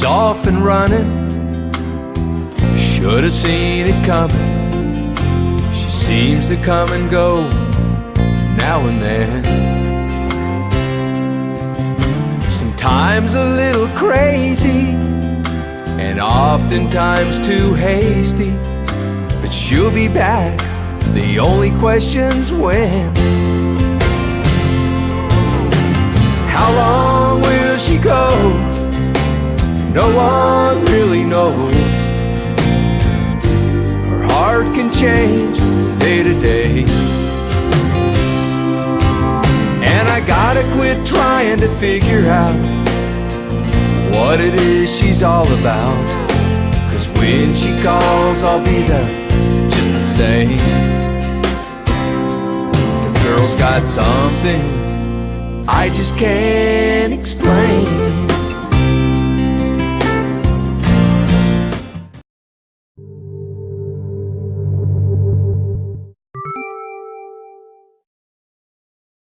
off and running. Should have seen it coming. She seems to come and go now and then. Sometimes a little crazy, and oftentimes too hasty. But she'll be back, the only question's when. How long will she go? No one really knows. Her heart can change day to day, and I gotta quit trying to figure out what it is she's all about. 'Cause when she calls, I'll be there just the same. The girl's got something I just can't explain.